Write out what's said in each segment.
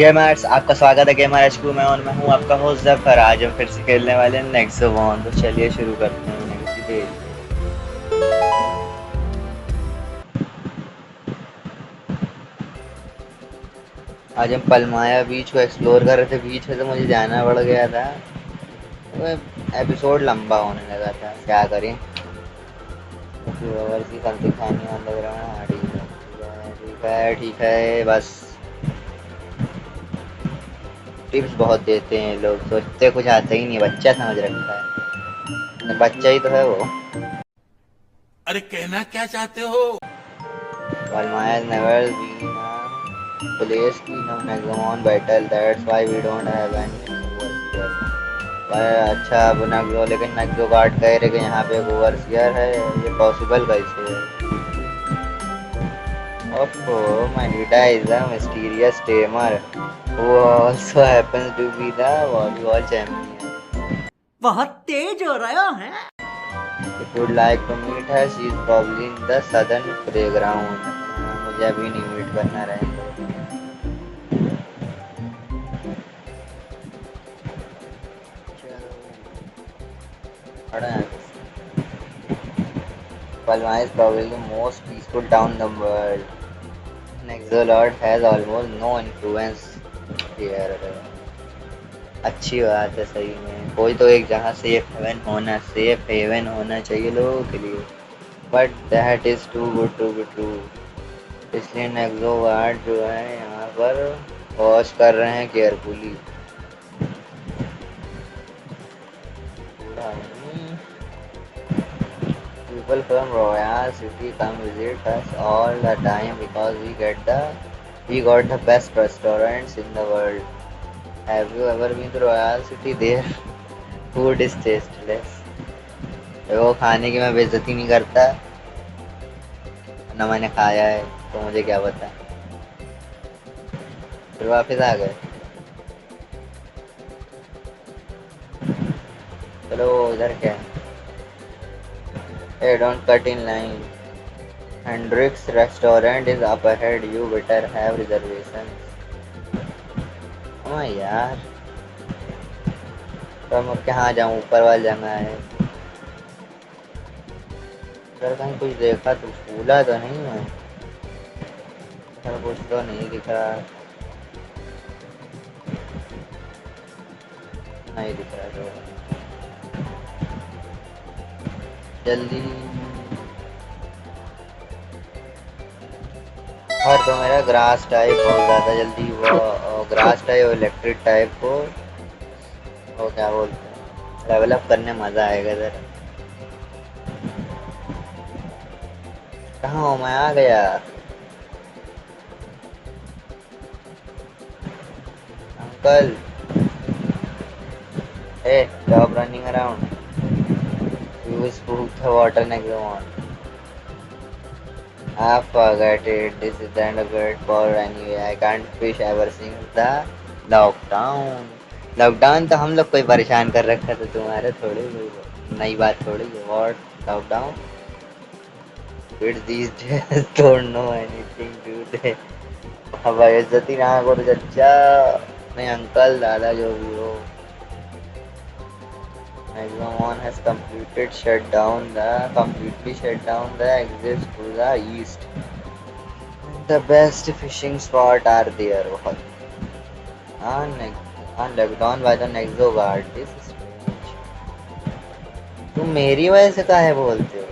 Gamers, आपका स्वागत है गेमर एचक्यू में और मैं हूं आपका होस्ट जफर। आज हम फिर से खेलने वाले हैं नेक्सोबॉन। तो चलिए शुरू करते हैं नेक्स्ट खेल। आज हम पलमाया बीच को एक्सप्लोर कर रहे थे। बीच में तो मुझे जाना पड़ गया था, तो एपिसोड लंबा होने लगा था। क्या करें, something funny on the ground. हाँ ठीक है ठीक है ठीक है। बस टिप्स बहुत देते हैं लोग, सोचते कुछ आता ही नहीं। बच्चा समझ रखा है, बच्चा ही तो है वो। अरे कहना क्या चाहते हो? Palmaya has never been a place in a Nexomon battle. That's why we don't have any overseer. पर अच्छा अब नक्सो, लेकिन नक्सो गार्ड कह रहे कि यहाँ पे एक ओवरसियर है। ये पॉसिबल कैसे है? ओफो, my leader is a mysterious tamer who also happens to be the volleyball champion. बहुत तेज हो रहा है। If you'd like to meet her, she is probably in the southern playground. मुझे अभी नहीं मीट करना रहेगा। Palma is probably the most peaceful town in the world. Nexolord has almost no influence here. अच्छी बात है, सही में कोई तो एक जगह सेफ हेवन होना चाहिए लोगों के लिए। But that is too good to be true. इसलिए नेक्सोगार्ड जो है यहाँ पर वॉच कर रहे हैं carefully. People from Royal City come visit us all the time because we got the best restaurants in the world. Have you ever been to Royal City? Their food is tasteless. वो खाने की मैं बेइज्जती नहीं करता, ना मैंने खाया है तो मुझे क्या पता। फिर वापस आ गए। चलो इधर क्या है? Hey, don't cut in line. Hendrix restaurant is up ahead. You better have reservations. यार, तो मैं कहाँ जाऊँ? ऊपर वाली जगह है। अगर कहीं कुछ देखा तो भूला तो नहीं है। कुछ तो नहीं दिख रहा, नहीं दिख रहा तो जल्दी। और तो मेरा ग्रास टाइप बहुत ज़्यादा जल्दी वो ग्रास टाइप और इलेक्ट्रिक टाइप को वो क्या बोलते हैं, लेवल अप करने मज़ा आएगा ज़रा। कहाँ हूँ मैं? आ गया। Uncle, hey, stop running around. Use spook the water next one. I forgot it. This is the end of it for anyway. I can't fish ever since the lockdown. Lockdown तो हम लोग कोई परेशान कर रखा था, तुम्हारे थोड़ी नई बात थोड़ी है। What lockdown? Kids these days don't know anything do they. अब इज्जती ना करो चच्चा, नहीं अंकल दादा जो भी हो। Nexomon has completely shut down the exits to the east. The best fishing spot are there. Locked down by the Nexo guard. This is strange. तुम मेरी वजह से काहे बोलते हो?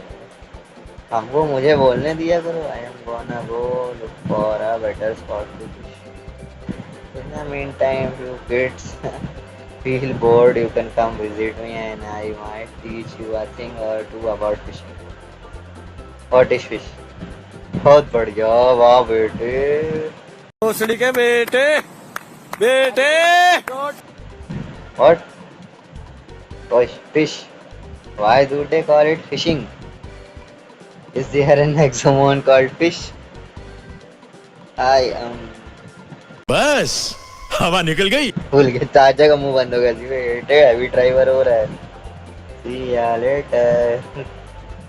हमको मुझे बोलने दिया करो। I am gonna go look for a better spot to fish. In the meantime, you kids feel bored, you can come visit me and I might teach you a thing or two about fishing. What is fish? बहुत बढ़िया, वाह बेटे। भोसड़ी के बेटे बेटे What? Fish. Why do they call it fishing? Is there an exomon called fish? I am बस हवा निकल गई। भूल गया। चाचा का मुंह बंद हो गया जी बेटे, हैवी ड्राइवर हो रहा है। See ya later.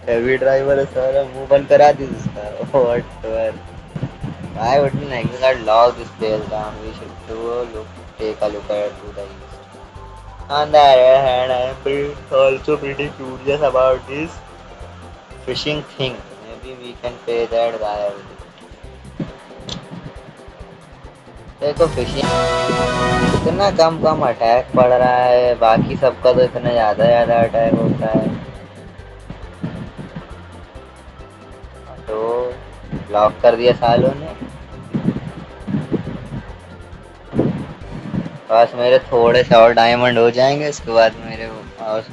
Heavy driver है सारा, मुंह बंद करा दी उसका। Whatever. Why wouldn't Exegard log this place down? We should take a look at to the east. On the other hand, I am also pretty curious about this fishing thing. Maybe we can pay that guy a visit. देखो fishing इतना कम कम attack पड़ रहा है, बाकी सबका तो इतना ज्यादा अटैक होता है। तो लॉक कर दिया सालों ने। बस मेरे थोड़े से और डायमंड हो जाएंगे, उसके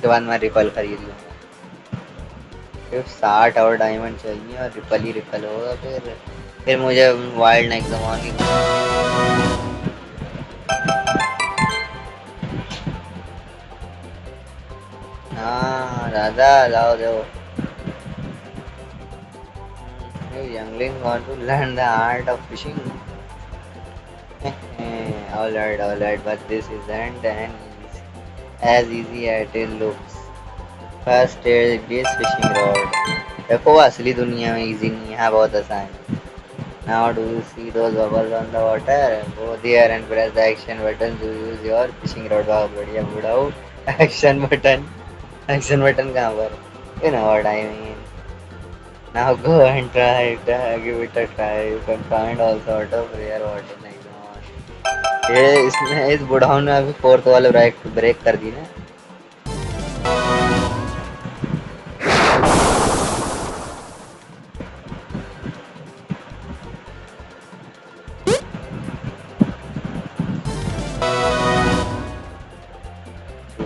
बाद मैं रिपल खरीद लूँगा। सिर्फ 60 और डायमंड चाहिए और रिपल ही रिपल होगा। फिर मुझे वाइल्ड नेक्समॉन की हाँ दादा लाओ दो। Youngling want to learn the art of fishing. Alright, but this isn't as easy as it looks. First there is fishing rod. देखो असली दुनिया में easy नहीं है, यहाँ बहुत आसान है। Now do you see those bubbles on the water? Go there and press the action button to use your fishing rod. बहुत बढ़िया बुढ़ाऊ। Action button कहाँ पर? You know what I mean. Now go and give it a try. You can find all sort of rare water like ये इसने इस बुढ़ाऊ ने अभी 4th वाले ब्रेक कर दी ना।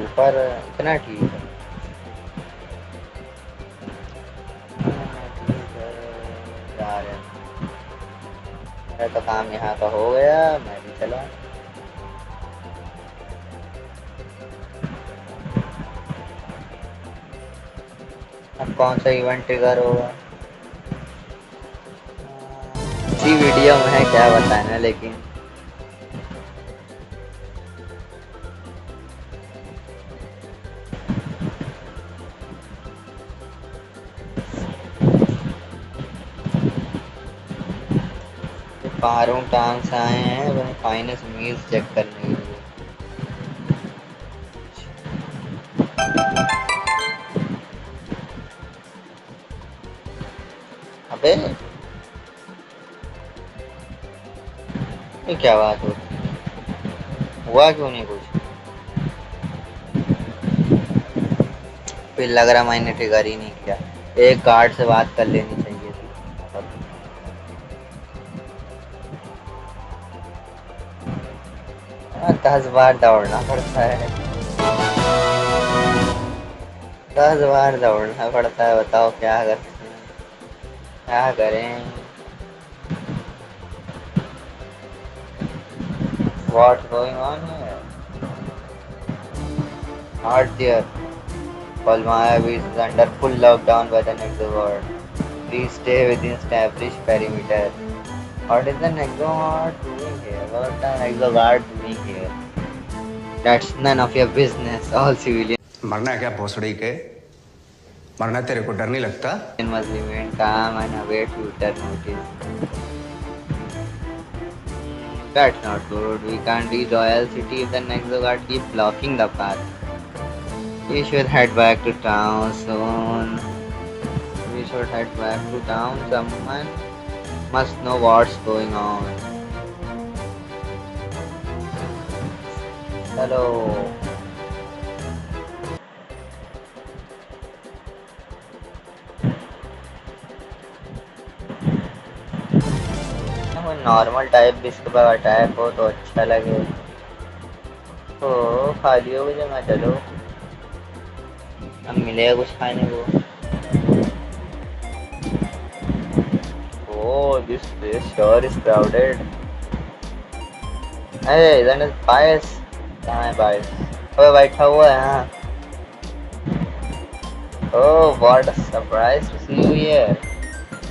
ऊपर इतना ठीक है। मेरा तो काम यहाँ का हो गया, मैं भी चला। अब कौन सा इवेंट ट्रिगर होगा इसी वीडियो में है, क्या बताना। लेकिन पारों टांग से आए हैं वह फाइनेंस मील्स चेक करने के लिए। अबे ये क्या बात होती है, हुआ क्यों नहीं कुछ? फिर लग रहा मैंने ट्रिगर ही नहीं किया। एक गार्ड से बात कर लेनी चाहिए थी। 10 बार दौड़ना पड़ता है, 10 बार दौड़ना पड़ता है। बताओ क्या करते हैं, क्या करें। What's going on here? Not there. Palmaya Beach is under full lockdown by the Nexo Guard. Please stay within established perimeter. What is the Nexo Guard doing here? What is the Nexo Guard doing here? That's none of your business. All civilians मरना है क्या भोसड़ी के? मरना तेरे को डर नहीं लगता? must remain calm and await future notice. That's not good. We can't reach Royal City if the Nexo Guard keep blocking the path. We should head back to town soon. Someone must know what's going on. Hello. Normal type भी इसके बाद attack हो तो अच्छा लगे। तो खाली हो जगह चलो, अब मिलेगा कुछ खाने को। Oh, this place sure is crowded. Hey, isn't it Bias? कहाँ है Bias? अबे बैठा हुआ है यहाँ। Oh, what a surprise to see you here.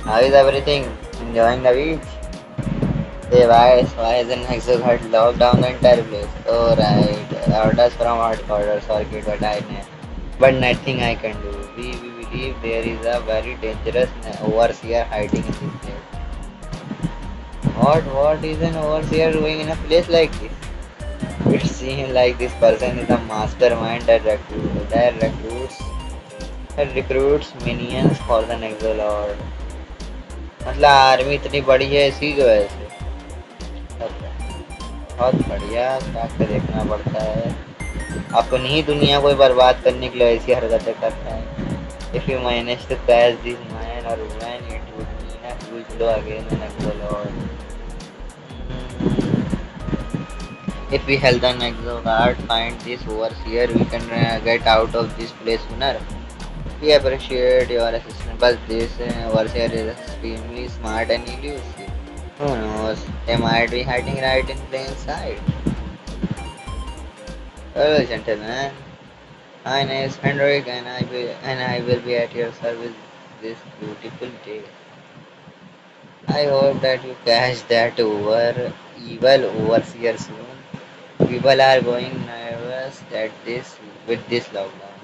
How is everything? Enjoying the beach? Hey Bias, why isn't Nexo Guard locked down the entire place? Oh right, orders from headquarters circuit, but nothing I can do. We believe there is a very dangerous overseer hiding in this place. What is an overseer doing in a place like this? It seems like this person is a mastermind that recruits minions for the Nexolord. मतलब army इतनी बड़ी है इसी की वजह से। बहुत बढ़िया, जाके देखना पड़ता है। अपनी ही दुनिया को बर्बाद करने के लिए ऐसी हरकतें करता है। If you manage to catch this man or woman, it would mean a huge blow against the Nexolord. If we help the Nexogard find this overseer, we can get out of this place sooner. We appreciate your assistance, but this overseer is extremely smart and elusive. Who knows? They might be hiding right in plain sight. Hello, gentlemen. My name is Henrik, and I will be at your service this beautiful day. I hope that you catch that evil overseer soon. People are going nervous at this with this lockdown.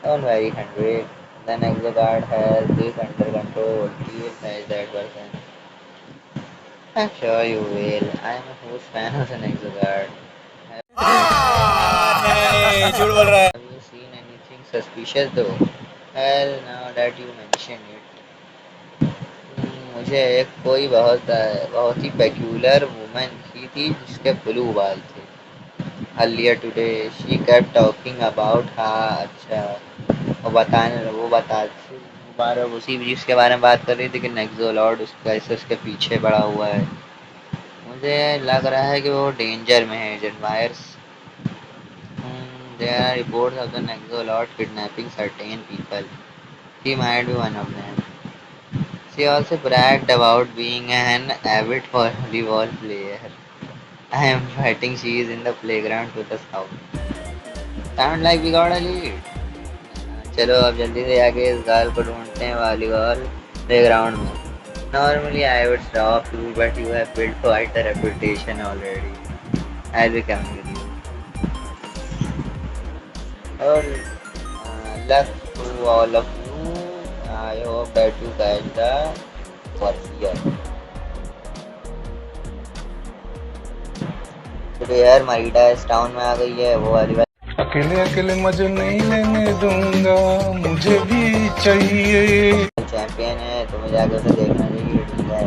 Don't worry, Henrik. The Nexogard has this under control. He will catch that person. I'm sure you will. I'm a huge fan of the Nexogard. Have you seen anything suspicious though? Well, now that you mention it, मुझे एक कोई बहुत ही peculiar woman दिखी थी जिसके blue बाल थे। Earlier today, she kept talking about हाँ अच्छा वो बार उसी जिसके बारे में बात कर रही थी कि नेक्सोलॉर्ड उसका ऐसे उसके पीछे पड़ा हुआ है। मुझे लग रहा है कि वो डेंजर में है। जेडवायर्स there are reports of the Nexolord kidnapping certain people. She might be one of them. She also bragged about being an avid volleyball player. I am betting she is in the playground to the south. Sound like we got a lead. चलो अब जल्दी से आके इस गाल को ढूंढते हैं वॉलीबॉल प्लेग्राउंड में। Normally I would stop you, but you have built quite a reputation already. I'll be coming with you. Well, luck to all of you. I hope that you catch the warrior. तो यार मरीडा इस town में आ गई है वो वाली बात। अकेले अकेले मजे नहीं लेने दूंगा, मुझे भी चाहिए। चैंपियन है, तुम्हें जाकर उसे देखना चाहिए। ठीक है,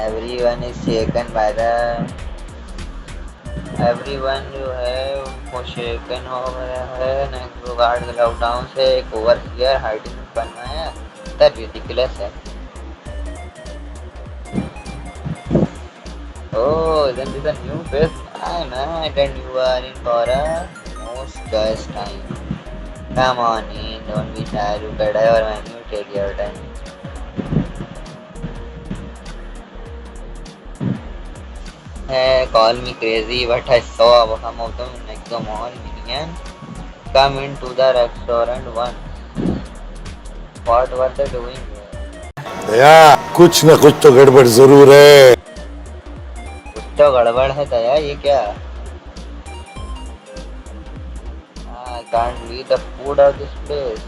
everyone is shaken by the everyone जो है वो शेकन हो गया है नेक्सोगार्ड के लॉकडाउन से। एक ओवरसीयर हाइडिंग बनना है तो रिडिकुलस है। Oh, isn't this a new face? I know, and you are in for a most choice time. Come on in, don't be shy, look at our menu, take your time. Hey, call me crazy, but I saw some of them Nexomon minion come into the restaurant once. What were they doing here? दया कुछ न कुछ तो गड़बड़ जरूर है। कुछ तो गड़बड़ है दया, ये क्या? I can't believe the food of this place.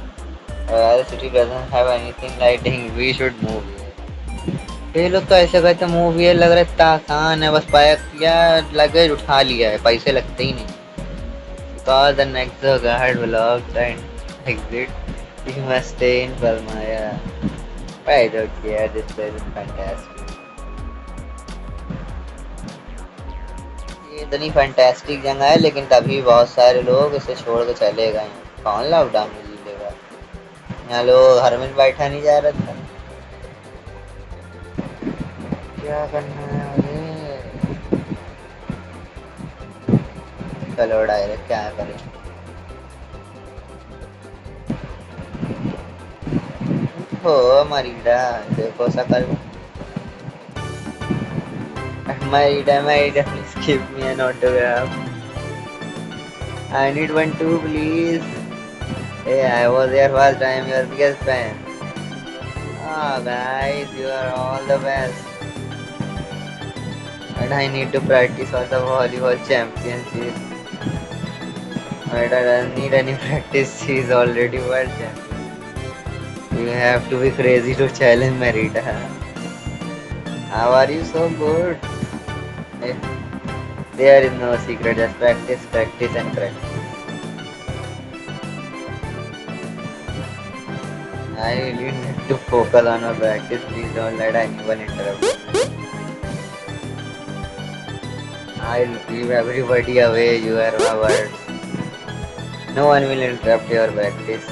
The city doesn't have anything lighting. We should move here. ये लोग तो ऐसे कहते मूव ये लग रहा है आसान है, बस पाया किया लगेज उठा लिया है, पैसे लगते ही नहीं। Because the next guard vlogs and exit, you must stay in Palmaya. I don't care, this place is fantastic. ये इतनी फैंटास्टिक जगह है लेकिन तभी बहुत सारे लोग इसे छोड़ के चले गए। कौन लॉकडाउन में जी लेगा? यहाँ लोग घर में बैठा नहीं जा रहा था। क्या करना है मुझे? चलो डायरेक्ट क्या करें। हो मरीडा देखो सकल। Marida, please give me an autograph. I need one too, please. Hey, I was your first time, your biggest fan. Oh, guys, you are all the best. But I need to practice for the volleyball championship. But I don't need any practice, she is already world champion. You have to be crazy to challenge Marida. How are you so good? Eh, there is no secret, just practice, practice, and practice. I really need to focus on my practice. Please don't let anyone interrupt. I'll give everybody away. You are my words. No one will interrupt your practice.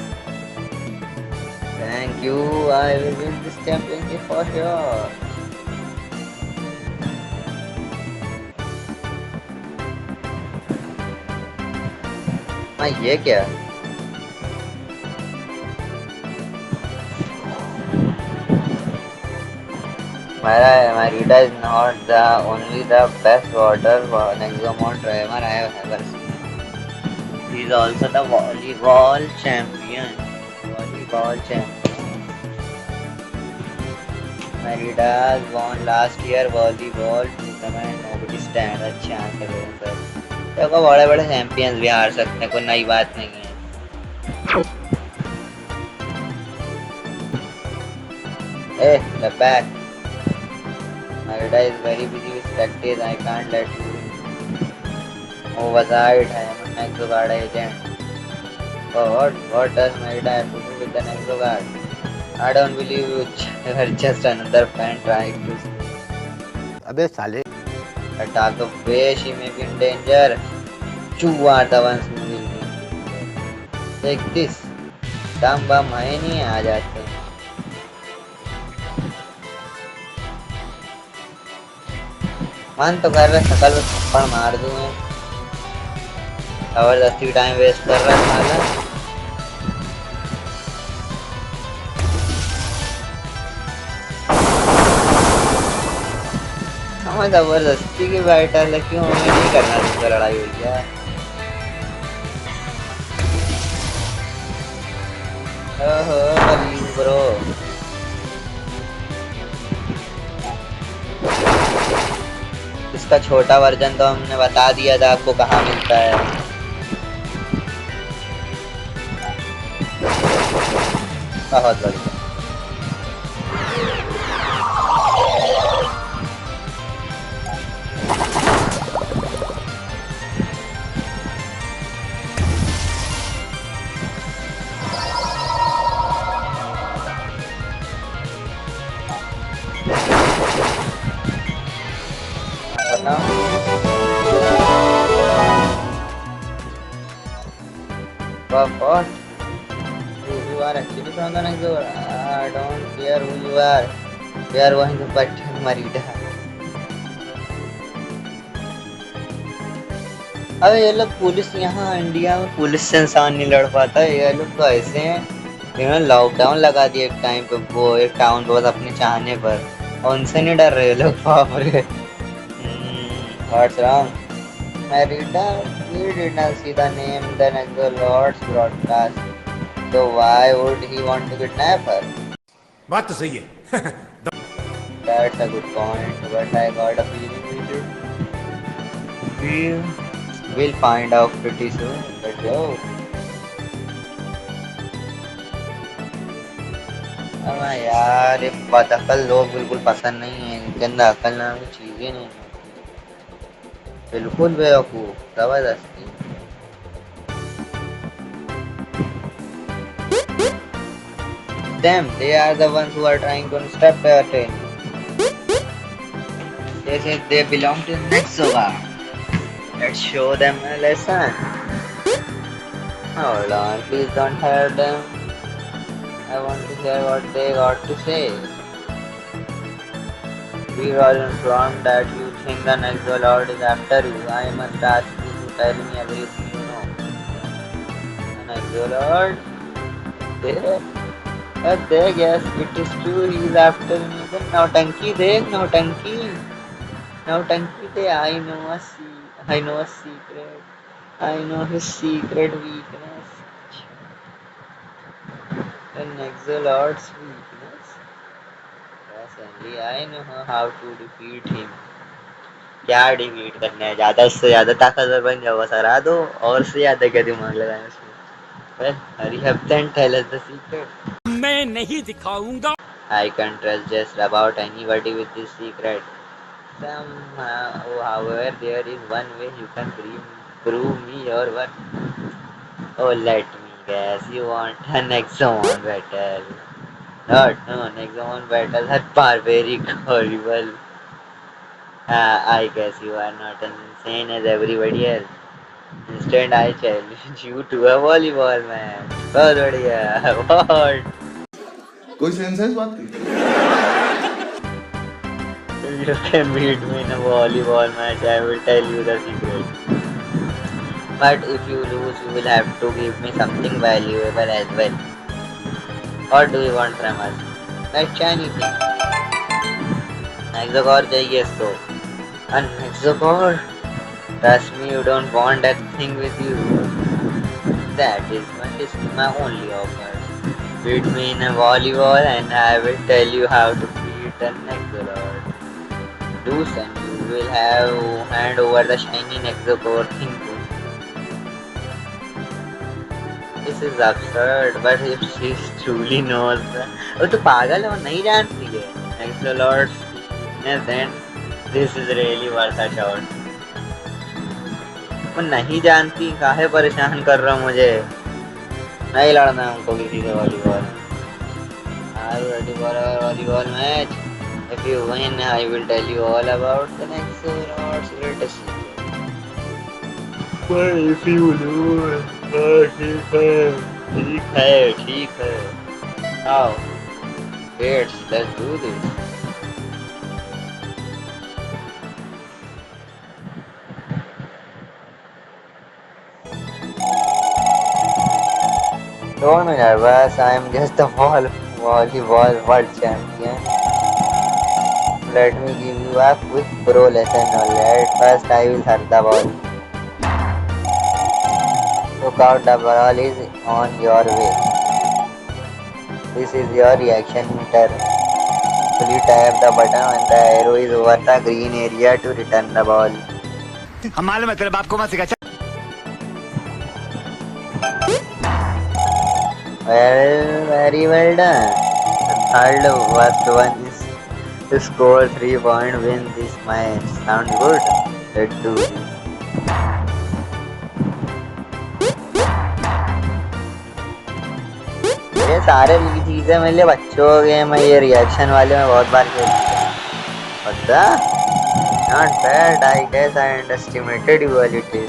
Thank you. I will win this championship for sure. हाँ ये क्या? Marita is not the only the best water Nexomon driver I have ever seen. He is also the volleyball champion. Volleyball champion. Marita won last year volleyball tournament. Nobody stand a chance against her. देखो बड़े बड़े champions भी हार सकते हैं, कोई नई बात नहीं है. Hey, the back. Marita is very busy with practice. I can't let you. Oversight. I am a Nexogard agent. Oh, what does Marita have to do with the Nexogard? I don't believe you. You're just another fan trying to अबे साले attack the way she may be in danger. You are the ones who will be in danger. Take this. दम बम है नहीं आ जाते हैं. मन तो कर रहा है शकल में थप्पड़ मार दूं मैं. जबरदस्ती टाइम वेस्ट कर रहा है साला. हमें जबरदस्ती की बैटल है, क्यों हमें नहीं करना तुमसे लड़ाई हुई है. ओहो ब्रो. इसका छोटा वर्जन तो हमने बता दिया था आपको कहाँ मिलता है. बहुत बढ़िया. What? You are actually from the next door. I don't care who you are. We are going to fight Marita. अबे ये लोग पुलिस यहाँ इंडिया में पुलिस से इंसान नहीं लड़ पाता है. ये लोग तो ऐसे हैं. इन्होंने लॉकडाउन लगा दिया एक टाइम पे, वो एक टाउन पे बस अपने चाहने पर. उनसे नहीं डर रहे लोग. बाप रे. What's wrong? Marita, we did not see the name the Nexolords broadcast. So why would he want to kidnap her? बात तो सही है. That's a good point, but I got a feeling we'll find out pretty soon. Let's go. अब यार ये बदअकल लोग बिल्कुल पसंद नहीं है. इनके अंदर अकल नाम की चीजें नहीं है. बिल्कुल बेवकूफ. जबरदस्ती. Them, they are the ones who are trying to disrupt our train. They say they belong to Nexogard. Let's show them a lesson. Hold on, please don't hurt them. I want to hear what they got to say. We were informed that you think the Nexolord is after you. I must ask you to tell me everything you know. The Nexolord? There, yes, it is true. He is after me. Then Nautanki, Nautanki. Nautanki, I know a secret. I know his secret weakness. The Nexolord's weakness. Yes, only I know how to defeat him. क्या defeat करना है? ज्यादा उससे ज्यादा ताकतवर बन जाओ, बस हरा दो. और उससे ज्यादा क्या दिमाग लगाए उसमें? Well, hurry up then, tell us the secret. मैं नहीं दिखाऊंगा. I can't trust just about anybody with this secret. Somehow, however, there is one way you can prove me your work. Oh, let me guess, you want an Exxon battle. Not, no, Nexomon battles are barbaric, horrible. I guess you are not as insane as everybody else. Instead, I challenge you to a volleyball match. बहुत बढ़िया. What? कोई sense है इस बात की? You can beat me in a volleyball match. I will tell you the secret. But if you lose, you will have to give me something valuable as well. What do you want from us? Let's try anything. Hexacore चाहिए इसको. And Hexacore? Trust me, you don't want that thing with you. That is my only offer. Beat me in a volleyball and I will tell you how to beat an Nexolord. Do and you will have hand over the shiny Nexocore thing too. This is absurd, but if she truly knows, वो तो पागल है, वो नहीं जानती है Nexolord's weakness, then this is really worth a shot. वो नहीं जानती, काहे परेशान कर रहा मुझे. नहीं लड़ना हमको किसी से volleyball. Are you ready for our volleyball match? If you win, I will tell you all about the Nexolord's greatest secret. But if you lose, ठीक है. Now, let's do this. Don't be nervous, I am just the volleyball world champion. Let me give you a quick pro lesson. Alright, first I will hurt the ball. Look out, the ball is on your way. This is your reaction meter. Fully tap the button when the arrow is over the green area to return the ball. हम मालूम है तेरे बाप को मत सिखा. Well, very well done. The third worst one is to score 3 points win this match. Sound good? Let's do this. ये सारे चीजें मेरे लिए बच्चों के गेम है. ये रिएक्शन वाले में बहुत बार खेल चुका हूँ. पता? Not bad. I guess I underestimated you a little.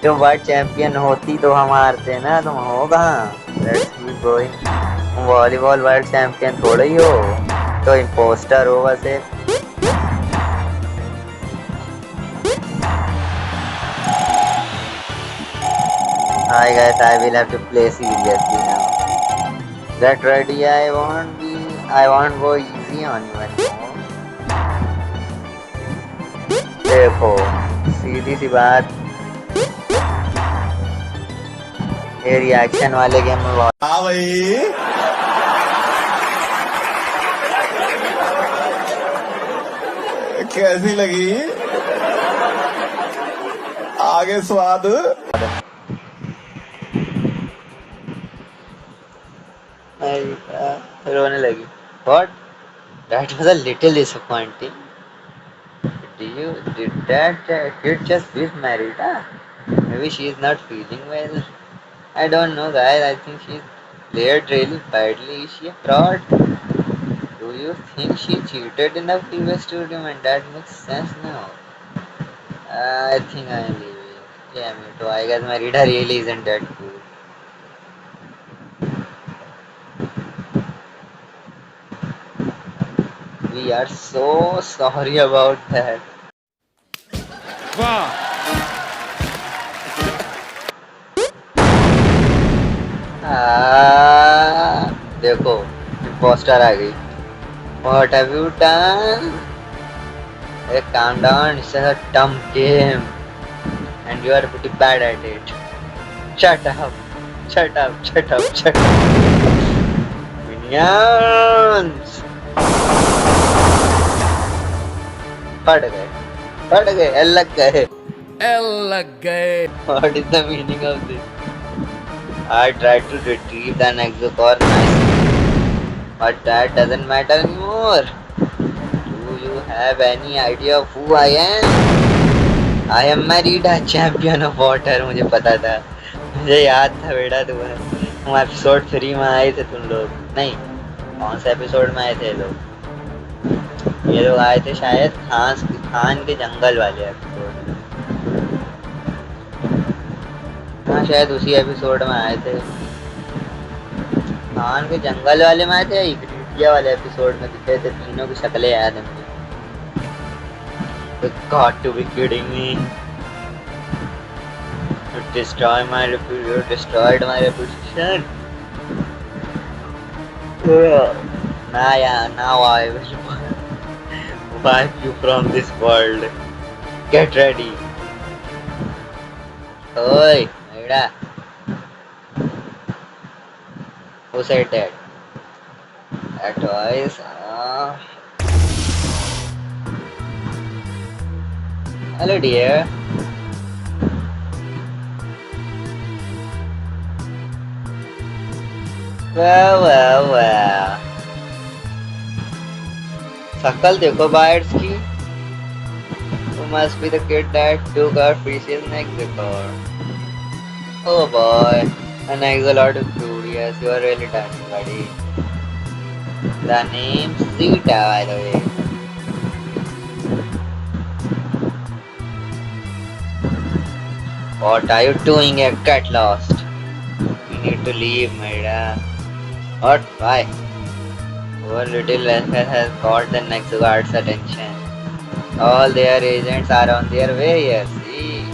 जो वर्ल्ड चैंपियन होती तो हम हारते ना. तुम हो कहाँ? Let's keep going. तुम वॉलीबॉल वर्ल्ड चैंपियन थोड़ा ही हो, तो इम्पोस्टर हो बस एक. Hi guys, I will have to play seriously now. Get ready. I won't go easy on you anymore. देखो, सीधी सी बात, ये रिएक्शन वाले गेम में बहुत. हाँ भाई. कैसी लगी? आगे स्वाद. रोने लगी. What? That was a little disappointing. Did that kid just get married? Huh? Maybe she is not feeling well. I don't know, guys. I think she's played really badly. Is she a fraud? Do you think she cheated in the previous tournament? That makes sense now. I think I'm leaving. Damn it. I guess my reader really isn't that good. We are so sorry about that. देखो, impostor आ गई. What have you done? Hey, calm down. It's a dumb game, and you are pretty bad at it. Shut up! Shut up! Shut up! Shut up! Minions! फट गए, लग गए. What is the meaning of this? I tried to retrieve the Nexocore nicely. But that doesn't matter anymore. Do you have any idea of who I am? I am Merida, champion of water. मुझे पता था, मुझे याद था बेटा। तुम episode 3 में आए थे तुम लोग। नहीं, कौन सा एपिसोड में आए थे लोग? ये लोग आए थे शायद खान के जंगल वाले एपिसोड में। हाँ, शायद उसी एपिसोड में आए थे। खान के जंगल वाले में आए थे या इग्निटिया वाले एपिसोड में दिखे थे। तीनों की शक्लें याद है मुझे। You got to be kidding me. You destroyed my reputation. Now I will wipe you from this world. Get ready. Oi, Maida. Who said that? That was. Hello, dear. Well. शक्ल देखो बायर्स की। You must be the kid that took our precious Nexicor. Oh boy, an Axolotl fruit. Yes, you are really tiny, buddy. The name's Zeta, by the way. What are you doing here? Get lost. We need to leave, Maida. What? Why? Our little vessel has caught the Nexuguard's attention. All their agents are on their way here, see?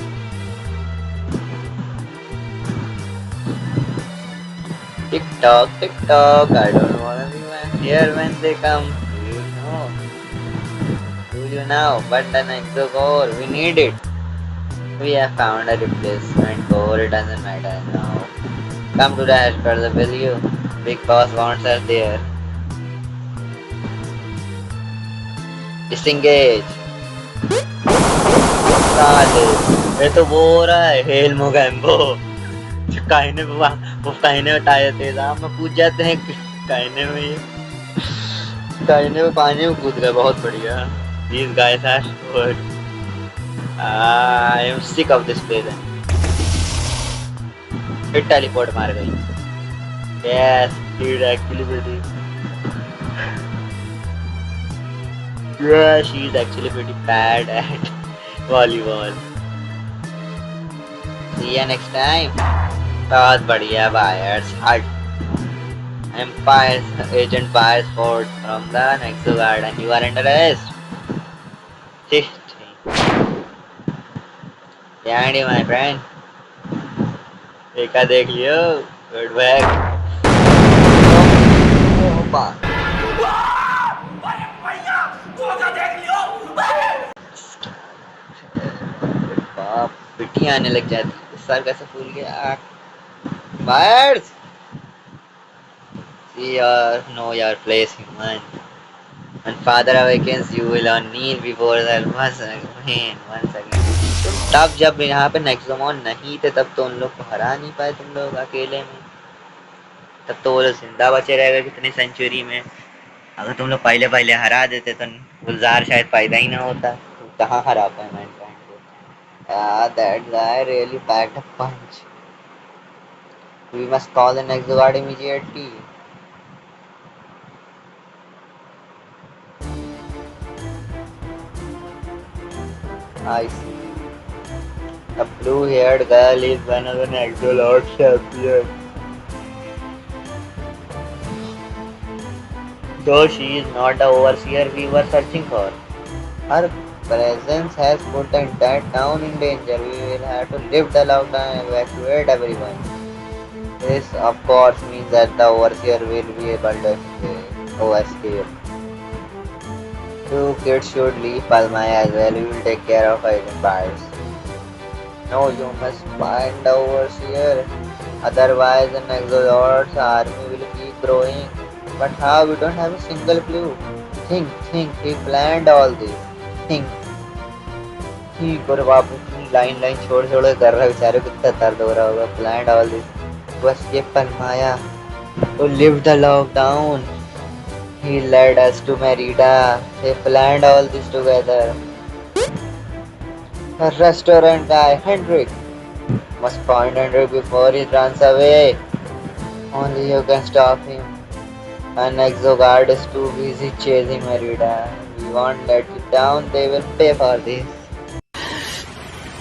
Tick tock, I don't wanna be here when they come. Do you know? Do you know? But the Nexugard, we need it. We have found a replacement core, it doesn't matter now. Come to the headquarters, will you? Big boss wants us there. Disengage. साले, ये तो वो हो रहा है hello Mogambo. कहने में tyre तेज में पूछ जाते हैं। कहने में पानी में कूद गए। बहुत बढ़िया। These guys are good. I am sick of this place. Hit teleport मार गई। Yes, dude, actually pretty. Yeah, she's actually pretty bad at volleyball. See you next time. बहुत बढ़िया बायर्स हट। Empire's agent Byers Ford from the Nexuguard and you are under arrest. Behind you, my friend. देखा देख लियो। Good back. बाप पिट्ठी आने लग जाती। सर कैसे फूल गया। Byers. See know your place, human. When father awakens, you will on kneel before the once again. तब जब यहाँ पे नेक्सोमॉन नहीं थे तब तो उन लोग को हरा नहीं पाए तुम लोग अकेले में। तब तो वो लोग जिंदा बचे रह गए कितनी सेंचुरी में। अगर तुम लोग पहले हरा देते तो गुलजार शायद पैदा ही ना होता। तो कहाँ हरा पाए मैनकाइंड को। That guy really packed a punch. We must call the Nexuguard immediately. I see. The blue-haired girl is one of the Nexolord champions. Though she is not the overseer we were searching for. Her presence has put the entire town in danger. We will have to lift the lockdown and evacuate everyone. This, of course, means that the overseer will be able to escape. You kids should leave Palmaya as well. We will take care of Agent Byers. No, you must find the overseer. Otherwise, the Nexolord's army will keep growing. But how? We don't have a single clue. Think. He planned all this. Think. और बाबू line छोड़ कर रहा है बेचारे को कितना दर्द हो रहा होगा। Planned all this. To escape Palmaya. To lift the lockdown. He led us to Merida. They planned all this together. The restaurant guy, Hendrik, must find Hendrik before he runs away. Only you can stop him. An exoguard is too busy chasing Merida. We won't let you down. They will pay for this.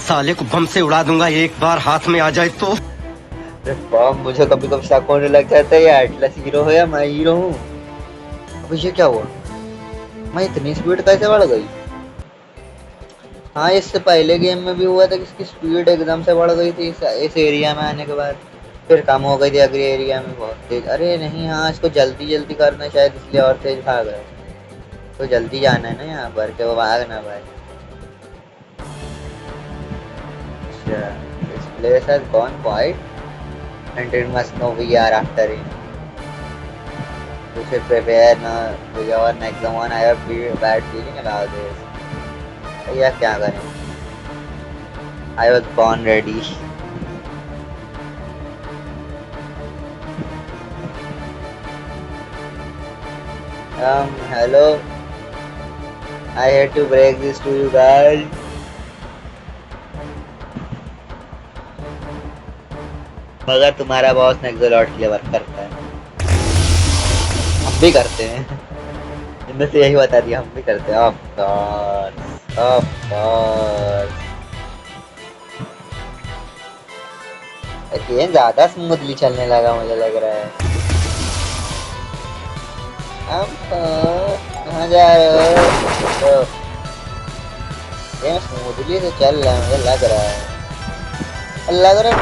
साले को बम से उड़ा दूंगा एक बार हाथ में आ जाए तो। अरे बाप, मुझे कभी कभी शक होने लग जाता है ये एटलस हीरो है या मैं हीरो हूँ। अब ये क्या हुआ? मैं इतनी स्पीड कैसे बढ़ गई? हाँ, इससे पहले गेम में भी हुआ था कि इसकी स्पीड एकदम से बढ़ गई थी इस एरिया में आने के बाद, फिर कम हो गई थी अगले एरिया में बहुत तेज। अरे नहीं, हाँ इसको जल्दी जल्दी करना है शायद, इसलिए और तेज भाग रहा है। तो जल्दी जाना है ना यहाँ पर कि वो भाग ना भाई। अच्छा, this place has gone quiet and it must know we are after him. We should prepare now for our next one. I have a bad feeling about this. भैया क्या करें? I was born ready. Hello. I had to break this to you guys. मगर तुम्हारा boss नेक्सोलॉट के लिए work करता है। हम भी करते हैं। इनमें से यही बता दिया, हम भी करते हैं। Of course, of course. ये ज्यादा स्मूथली चलने लगा मुझे लग रहा है। अब कहाँ जा रहे हो? ये स्मूथली से चल रहा है मुझे लग रहा है।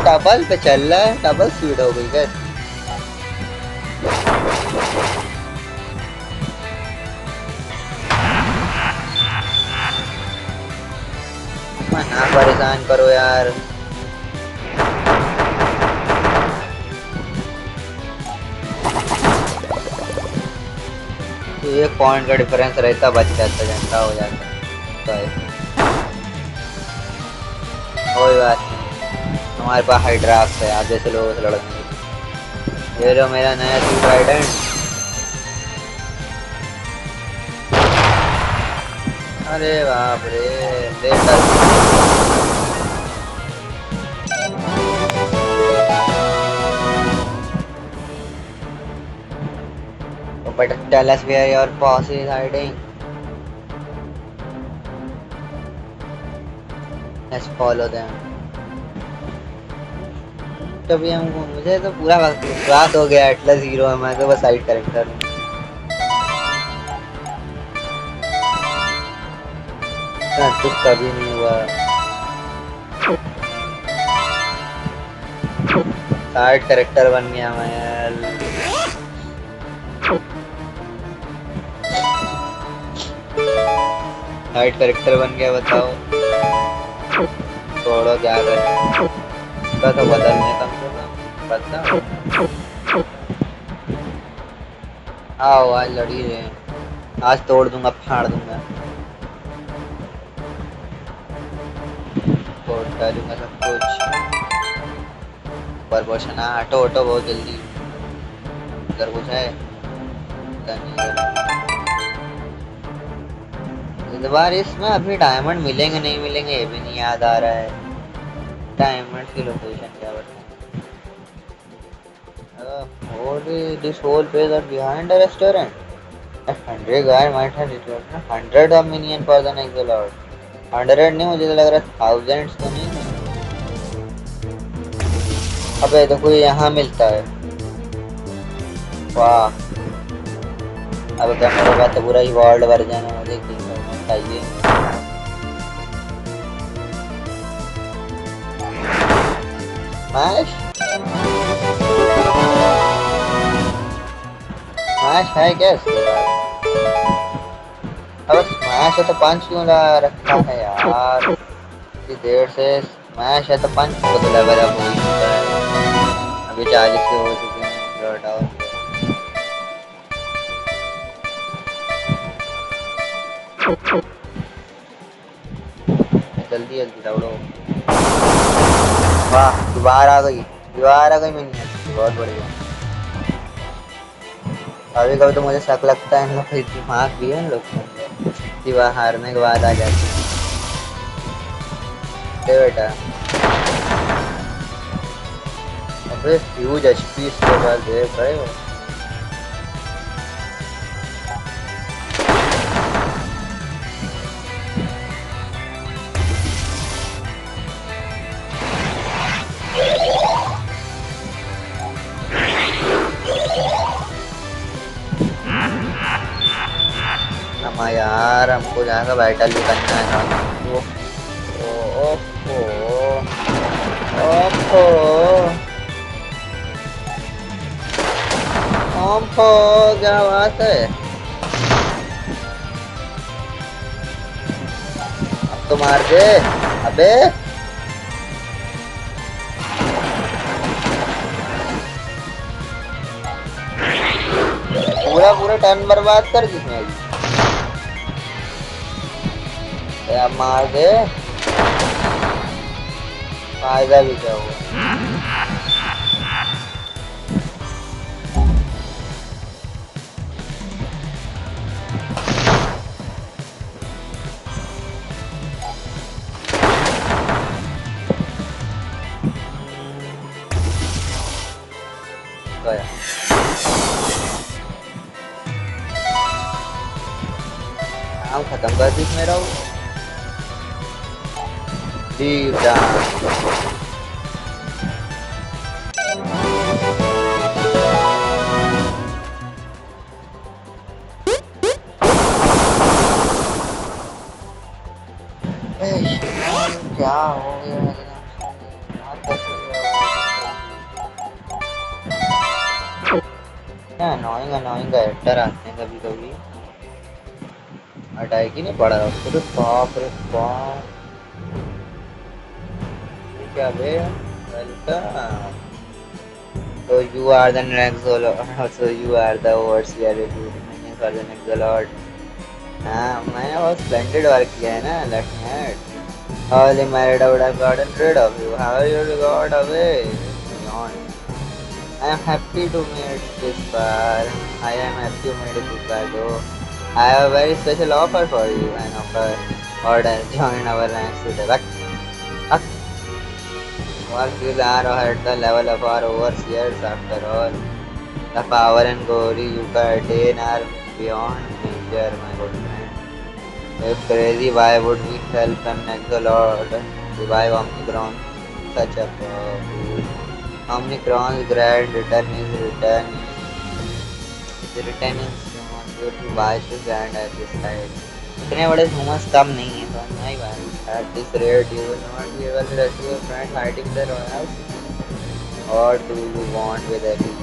डबल पे चल रहा है, डबल स्पीड हो गई क्या? ना परेशान करो यार। तो एक पॉइंट का डिफरेंस रहता, बच जाता, घंटा हो जाता। कोई बात नहीं, हमारे पास हाइड्राक्स है, आप जैसे लोगों से लड़ने। ये लो मेरा नया सी ट्राइडेंट। अरे बाप रे, but tell us where your boss is hiding. Let's follow them. तभी हमको, मुझे तो पूरा विश्वास हो गया एटलस हीरो है, मैं तो बस साइड कैरेक्टर हूँ। कुछ कभी नहीं हुआ, साइड कैरेक्टर बन गया मैं यार। साइड कैरेक्टर बन गया, बताओ छोड़ो क्या करें, इसका तो बदलने कम से कम बताओ। आओ आज लड़ी रहे, आज तोड़ दूंगा, फाड़ दूंगा, तोड़ डालूंगा सब कुछ। प्रमोशन हटो हटो बहुत जल्दी, इधर कुछ है इस बार। इसमें अभी डायमंड मिलेंगे नहीं मिलेंगे ये भी नहीं याद आ रहा है। डायमंड की लोकेशन क्या बताएं? This whole place are behind the restaurant. A 100 guy might have returned 100 of minion for the next lord. 100 नहीं, मुझे तो लग रहा है thousands तो नहीं है। अबे देखो ये यहाँ मिलता है, वाह। अब क्या मेरे पास तो पूरा ही वर्ल्ड वर्जन है, मुझे चाहिए। स्मैश स्मैश है क्या इसके बाद? अब स्मैश है तो पंच क्यों रखा है यार? इतनी देर से स्मैश है तो पंच को तो लेवल अप हो ही चुका है, अभी 40 के हो चुके हैं। हटाओ जल्दी जल्दी दौड़ो। वाह, दीवार आ गई, दीवार आ गई मिनियन, बहुत बढ़िया। कभी कभी तो मुझे शक लगता है इन लोग का दिमाग भी है इन लोग के अंदर, कि वह हारने के बाद आ जाते हैं। बेटा अबे ह्यूज एचपी इसके पास देख रहे हो। नमा यार हमको जाकर बैटल भी करना है। ओ ओफो ओफो क्या बात है। अब तो मार दे अबे। पूरा पूरा टर्न बर्बाद कर जिसमें अब मार दे। फायदा भी क्या हुआ। गया काम खत्म कर दी मेरा डीप डाउन। क्या हो गया क्या अनोइंग अनोइंग एडिटर आते हैं कभी कभी। अटैक ही नहीं पड़ रहा उसको। तो बाप रे बाप क्या बे। Welcome. So you are the next so you are the overseer recruiting for the next lord। हाँ मैंने बहुत स्प्लेंडेड वर्क किया है ना lieutenant. Holy married I would have gotten rid of you। How you got away? I am happy to meet this far। I am happy to meet this far though। I have a very special offer for you। An offer order join our ranks today। But once you are at the level of our overseers after all, the power and glory you can attain are beyond measure, my good friend। If crazy, why would we help and next the Lord revive Omnicron? Such a fool। Omnicron's grand return is returning to watch the grand at this side। इतने बड़े humans कम नहीं है तो नहीं भाई। At this rate you will not be able to rescue your friend fighting the royals। Or do you want with Ellie?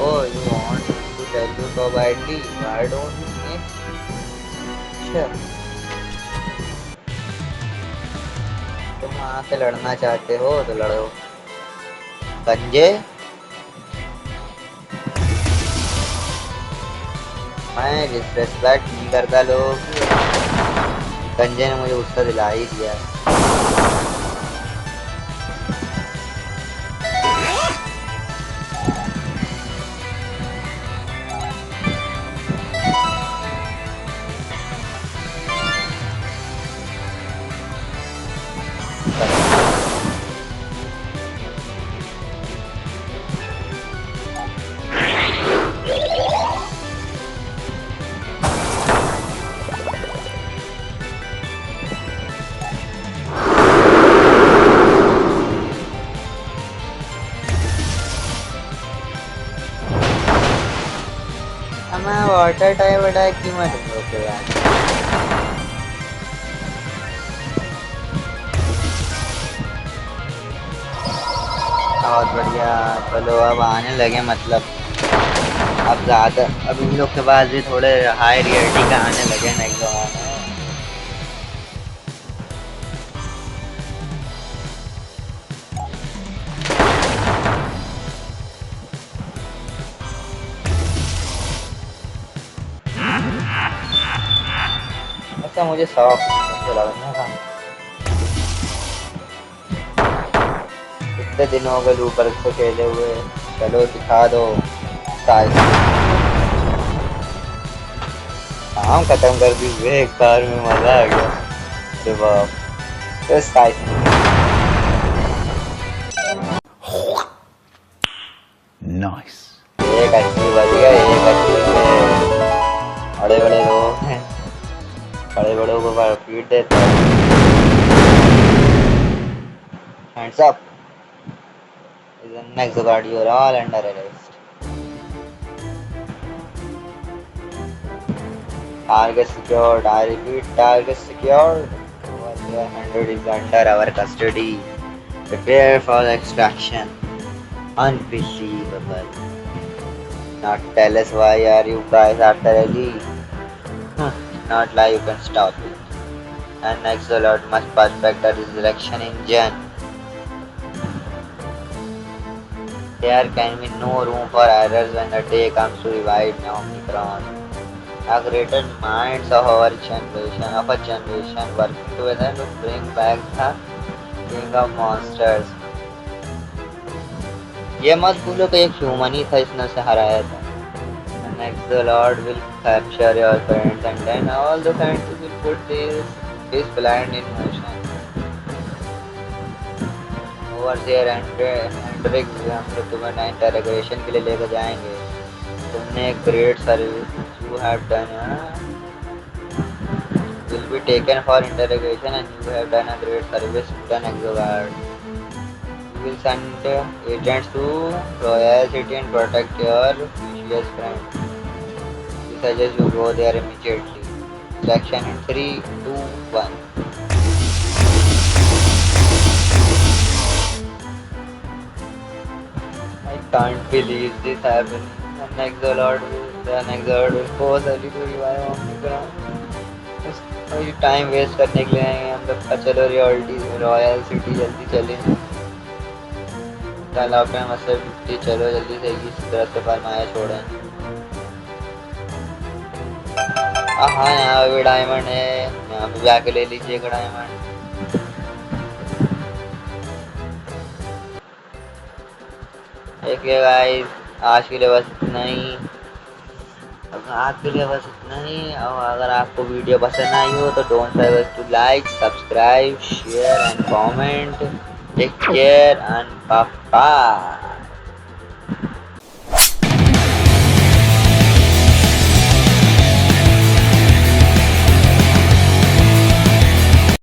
Oh, you want to tell you so badly? Why don't you make sure? तुम आके लड़ना चाहते हो तो लड़ो गंजे। मैं disrespect नहीं करता लोग। गंजे ने मुझे गुस्सा दिला ही दिया। मैं वाटर टाइप अटैक की मत रोके यार। बहुत बढ़िया। चलो अब आने लगे मतलब अब ज़्यादा अब इन लोग के पास भी थोड़े हाई रियलिटी का आने लगे नेक्स्ट ज़माने। अच्छा मुझे शौक लड़ने का। कितने दिन हो गए ऊपर से खेले हुए। चलो दिखा दो साइज। काम खत्म कर दी एक बार में, मजा आ गया। अरे बाप, तो नाइस। एक अच्छी बज गया, एक अच्छी से बड़े बड़े लोग हैं, बड़े बड़ों को पीट देते हैं। Hands up is the next guard, you are all under arrest. Target secured, I repeat, target secured. Over there, 100 is under our custody. Prepare for extraction. Unbelievable. Now tell us why are you guys after Ali? Not lie, you can stop it. And next the Lord must perfect the resurrection engine. There can be no room for errors when the day comes to revive the Omicron. The greater minds of our generation, working together to bring back the king of monsters. ये मत भूलो कि एक human ही था इसने उसे हराया था. And next the Lord will capture your parents and then all the scientists will put this plan in motion. Over there Hendrik हम लोग तुम्हें इंटरोगेशन के लिए लेकर जाएंगे. तुमने एक great service you have done will be taken for interrogation and you have done a great service to an exoguard. You will send agents to Royal City and protect your precious friend. We suggest you go there immediately. Section in 3, 2, 1. I can't believe this happening. The next Lord will force Ali to revive Omicron. वही time waste करने के लिए आएंगे हम लोग. चलो royal city जल्दी चले. लॉकडाउन मतलब 50, चलो जल्दी से इस तरह से फरमाया छोड़ें. हाँ यहाँ भी डायमंड है, यहाँ पे जाके ले लीजिएगा डायमंड. देखिए गाइस, आज के लिए बस इतना ही. और अगर आपको वीडियो पसंद आई हो तो don't forget to like, subscribe, share and comment. Take care and bye bye.